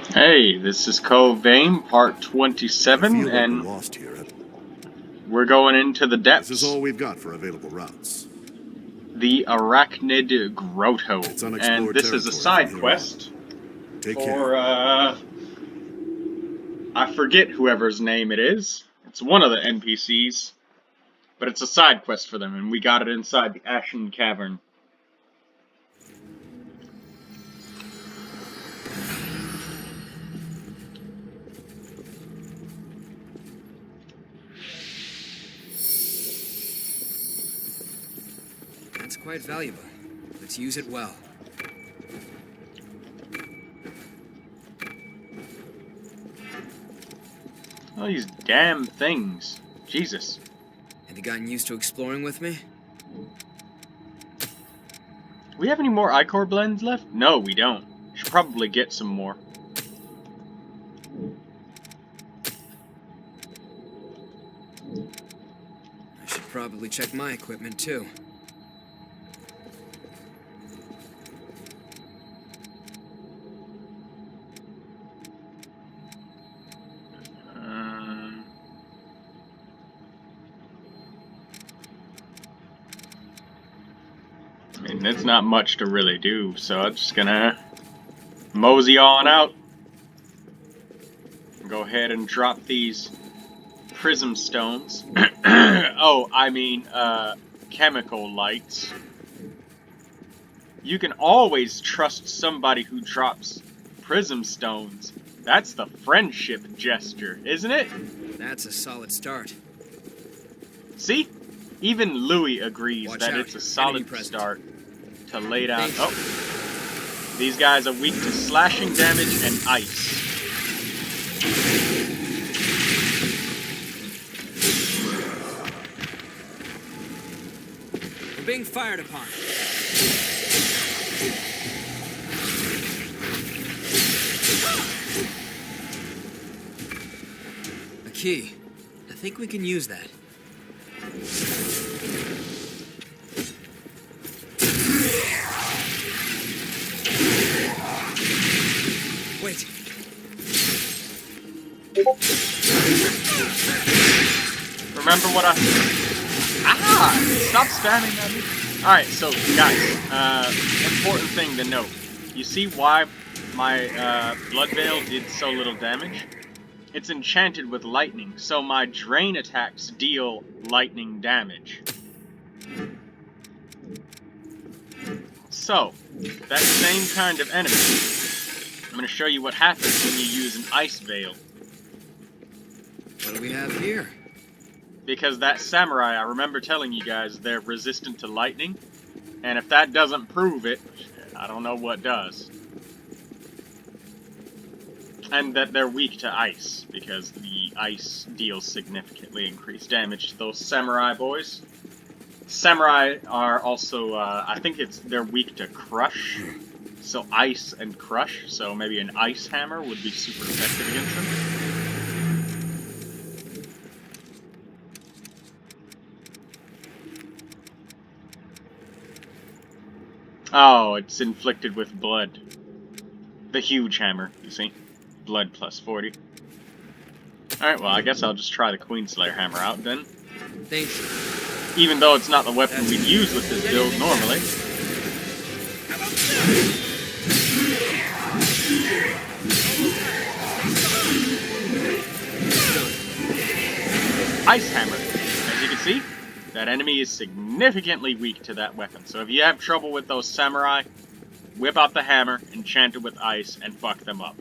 Hey, this is Cove Vein, part I 27, feel like we're and lost here. we're going into the This is depths. all we've got for available routes. The Arachnid Grotto. It's And unexplored this is a territory from side here on. quest Take for, care. I forget whoever's name it is. It's one of the NPCs, but it's a side quest for them, and we got it inside the Ashen Cavern. That's quite valuable. Let's use it well. Oh, these damn things. Jesus. Have you gotten used to exploring with me? Do we have any more Ichor blends left? No, we don't. Should probably get some more. I should probably check my equipment too. Um, I mean, it's not much to really do, so I'm just gonna mosey on out. Go ahead and drop these prism stones. Oh, I mean, chemical lights. You can always trust somebody who drops prism stones. That's the friendship gesture, isn't it? That's a solid start. See? Even Louis agrees Watch that out. it's a Enemy solid present. start to lay down. Thanks. Oh, these guys are weak to slashing damage and ice. We're being fired upon. A key. I think we can use that. Wait. Remember what I... Stop spamming at me. Alright, so, guys, important thing to note. You see why my, Blood Veil did so little damage? It's enchanted with lightning, so my drain attacks deal lightning damage. So, that same kind of enemy, I'm going to show you what happens when you use an Ice Veil. What do we have here? Because that samurai, I remember telling you guys, they're resistant to lightning. And if that doesn't prove it, I don't know what does. And that they're weak to ice, because the ice deals significantly increased damage to those samurai boys. Samurai are also, I think they're weak to crush. So ice and crush, so maybe an ice hammer would be super effective against them. Oh, it's inflicted with blood. The huge hammer, you see? Blood plus 40. Alright, well, I guess I'll just try the Queenslayer hammer out then. Thanks. Even though it's not the weapon we'd use with this build normally. Ice hammer. As you can see, that enemy is significantly weak to that weapon. So if you have trouble with those samurai, whip out the hammer, enchant it with ice, and fuck them up.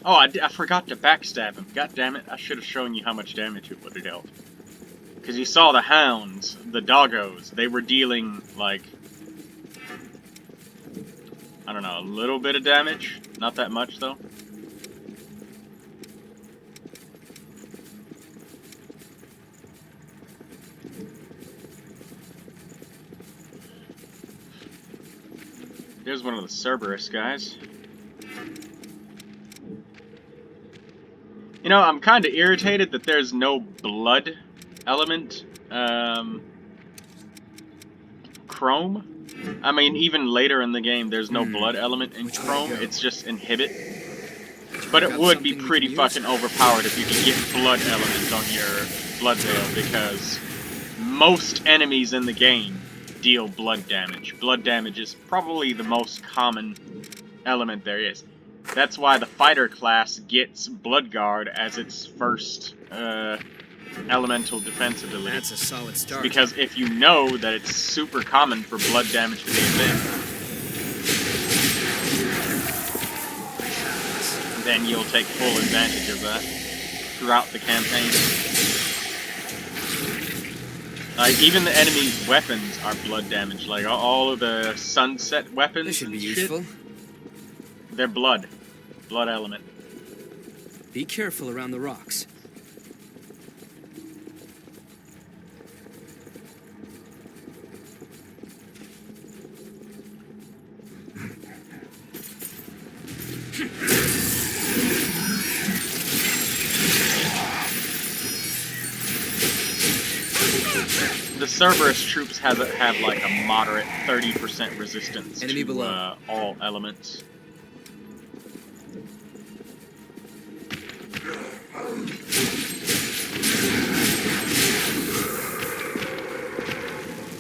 Oh, I forgot to backstab him. God damn it, I should have shown you how much damage it would have dealt. Because you saw the hounds, the doggos, they were dealing, like, I don't know, a little bit of damage. Not that much, though. There's one of the Cerberus guys. You know, I'm kind of irritated that there's no blood element. Chrome. I mean, even later in the game, there's no blood element in Chrome. It's just inhibit. But it would be pretty fucking overpowered if you could get blood element on your blood veil, because most enemies in the game deal blood damage. Blood damage is probably the most common element there is. That's why the fighter class gets Blood Guard as its first elemental defense ability. That's a solid start. Because if you know that it's super common for blood damage to be a thing, then you'll take full advantage of that throughout the campaign. Like, even the enemy's weapons are blood damage. Like, all of the sunset weapons This should be shit, useful. they're blood. Blood element. Be careful around the rocks. The Cerberus troops have like a moderate 30% resistance Enemy to below. All elements.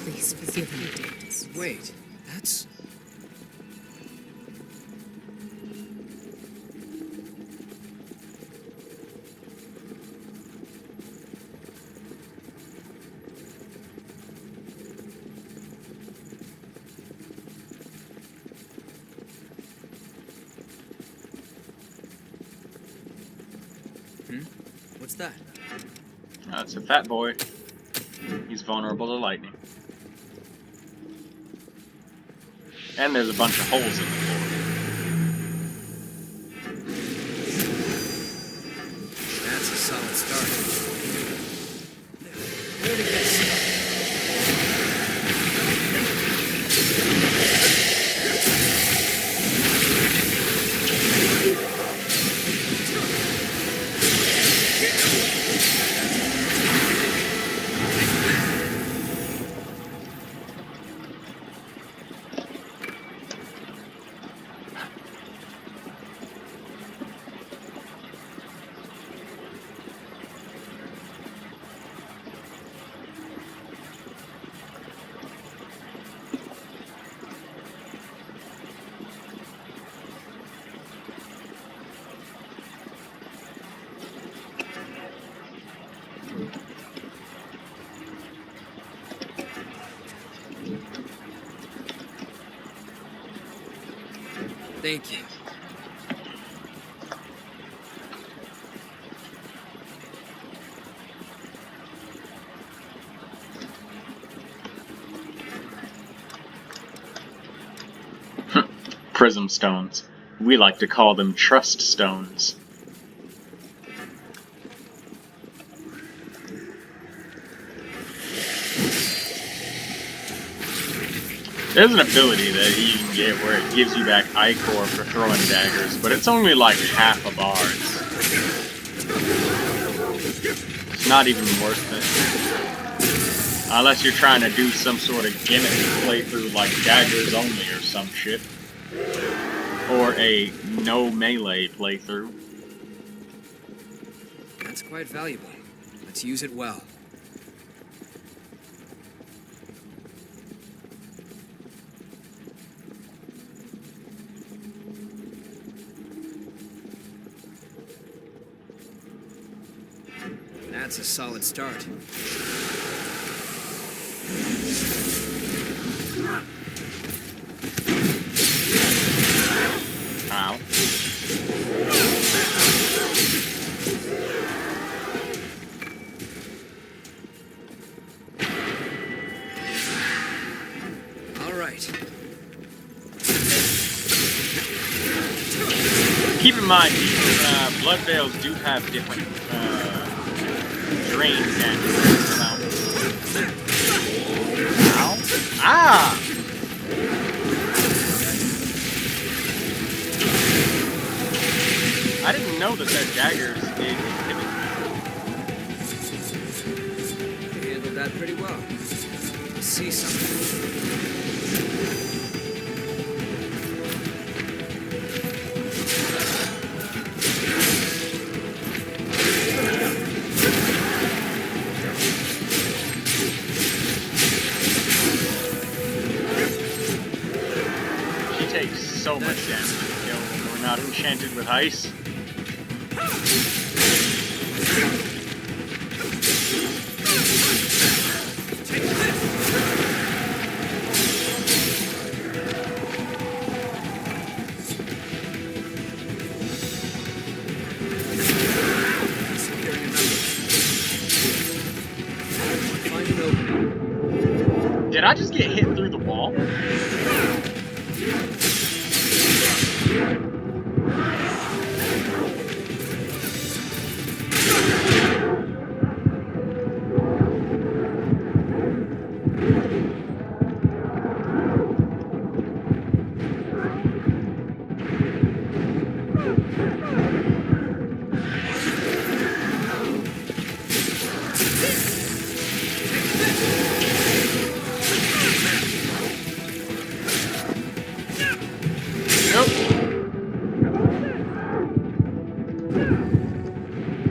Please forgive me, Davis. Wait, that's... What's that? It's a fat boy. He's vulnerable to lightning. And there's a bunch of holes in the floor. That's a solid start. Where to get stuck? Thank you. Prism stones. We like to call them trust stones. There's an ability that you can get where it gives you back Ichor for throwing daggers, but it's only like half a bars. It's not even worth it. Unless you're trying to do some sort of gimmick playthrough like daggers only or some shit. Or a no melee playthrough. That's quite valuable. Let's use it well. That's a solid start. Ow. All right. Keep in mind, these blood veils do have different drain damage. Ow. Ah! didn't know that daggers did inhibit. You handled that pretty well. I see something. She takes so much damage to kill when we're not enchanted with ice. Did I just get hit through the wall?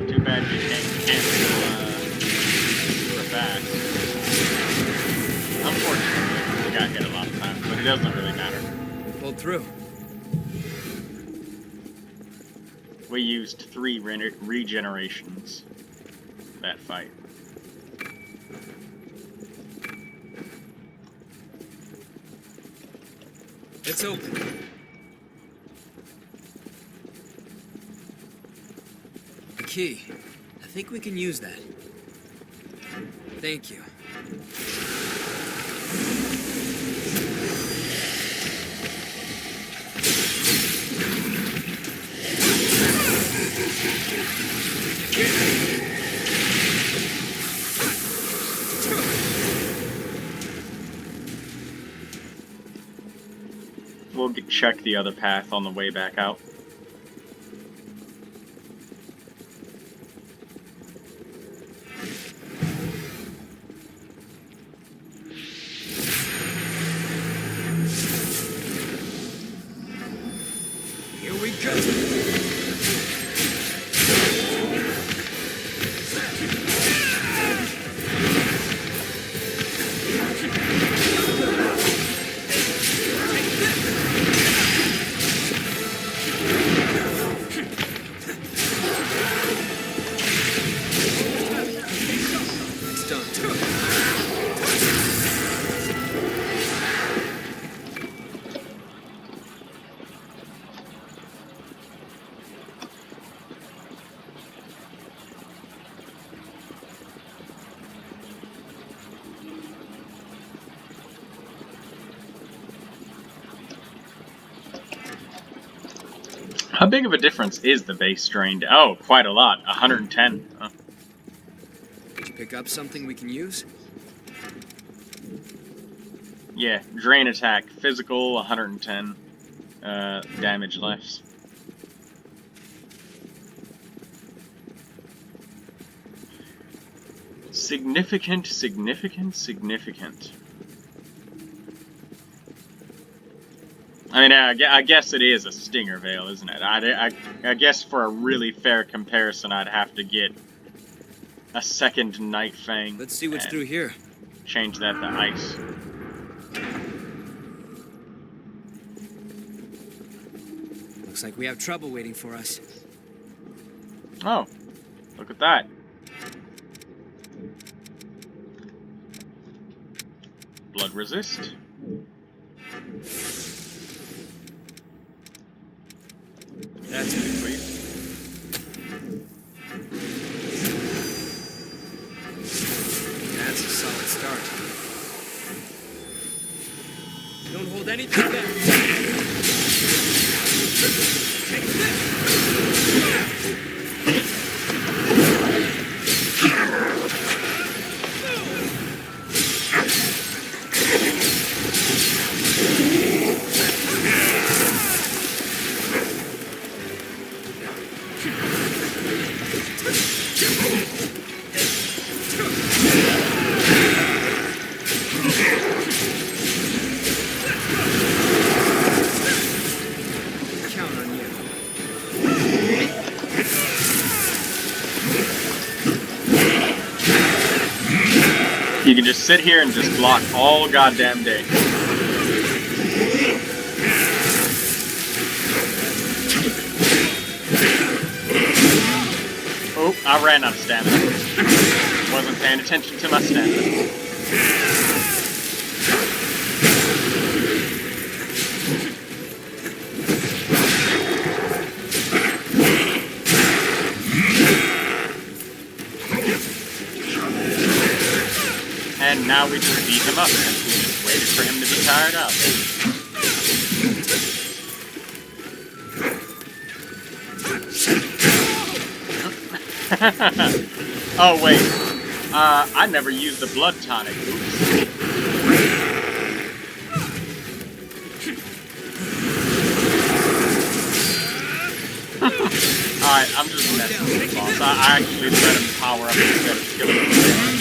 Too bad you can't super fast. Unfortunately, we got hit a lot of times, but it doesn't really matter. Pulled through. We used 3 regenerations that fight. It's open. A key. I think we can use that. Thank you. We'll check the other path on the way back out. Here we go. It's done. How big of a difference is the base strain? Oh, quite a lot. 110. Huh. Did you pick up something we can use? Yeah, drain attack, physical, 110. Damage less. Significant, significant, significant. I mean, I guess it is a Stinger Veil, isn't it? I guess for a really fair comparison, I'd have to get a second Night Fang. Let's see what's and through here. change that to ice. Looks like we have trouble waiting for us. Oh, look at that. Blood resist. That's good for you. That's a solid start. Don't hold anything back. Take this. can just sit here and just block all goddamn day. Oh, I ran out of stamina. Wasn't paying attention to my stamina. And now we just beat him up, and we just waited for him to be tired out. Oh wait, I never used the blood tonic. Oops. Alright, I'm just messing with the boss. I actually let him power up instead of killing him.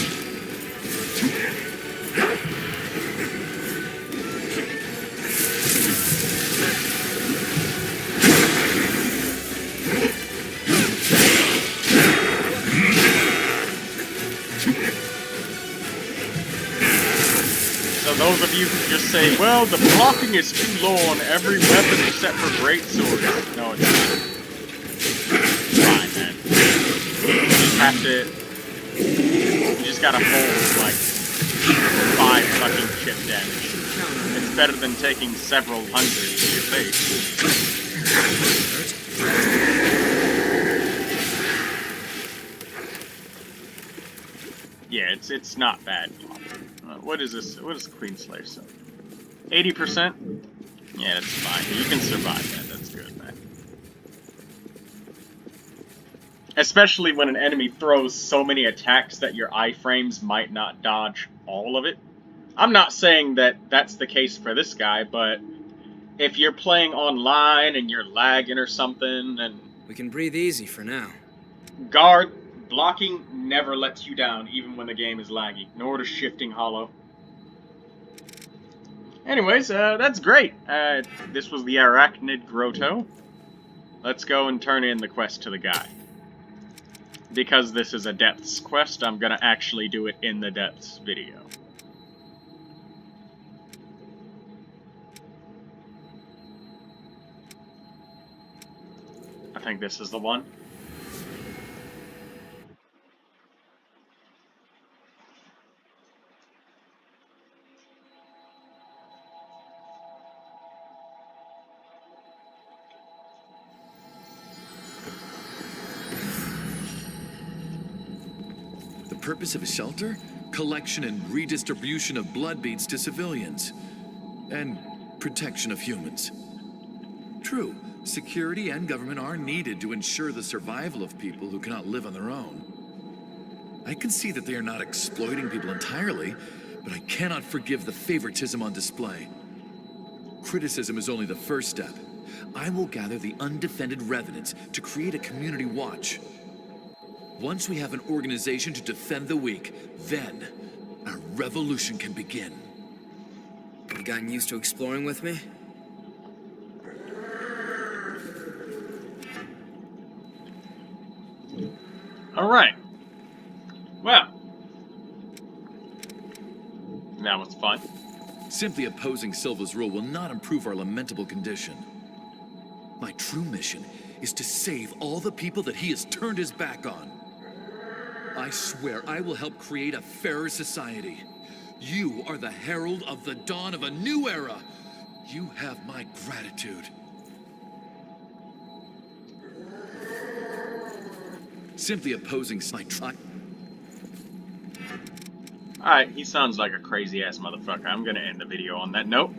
So those of you who just say, well, the blocking is too low on every weapon except for greatswords. No, it's not. It's fine, man. You just have to... You just gotta hold, like, 5 fucking chip damage. It's better than taking several hundred to your face. Yeah, it's not bad. What is this? What is Queen Slayer so? 80%? Yeah, that's fine. You can survive that. That's good, man. Especially when an enemy throws so many attacks that your iframes might not dodge all of it. I'm not saying that that's the case for this guy, but if you're playing online and you're lagging or something, and We can breathe easy for now. blocking never lets you down, even when the game is laggy, nor does shifting hollow. Anyways, that's great. This was the Arachnid Grotto. Let's go and turn in the quest to the guy. Because this is a depths quest, I'm gonna actually do it in the depths video. I think this is the one. The purpose of a shelter? Collection and redistribution of blood beads to civilians. And protection of humans. True, security and government are needed to ensure the survival of people who cannot live on their own. I can see that they are not exploiting people entirely, but I cannot forgive the favoritism on display. Criticism is only the first step. I will gather the undefended revenants to create a community watch. Once we have an organization to defend the weak, then our revolution can begin. You gotten used to exploring with me? Alright. Well. That was fun. Simply opposing Silva's rule will not improve our lamentable condition. My true mission is to save all the people that he has turned his back on. I swear I will help create a fairer society. You are the herald of the dawn of a new era. You have my gratitude. Simply opposing my Alright, he sounds like a crazy ass motherfucker. I'm gonna end the video on that note.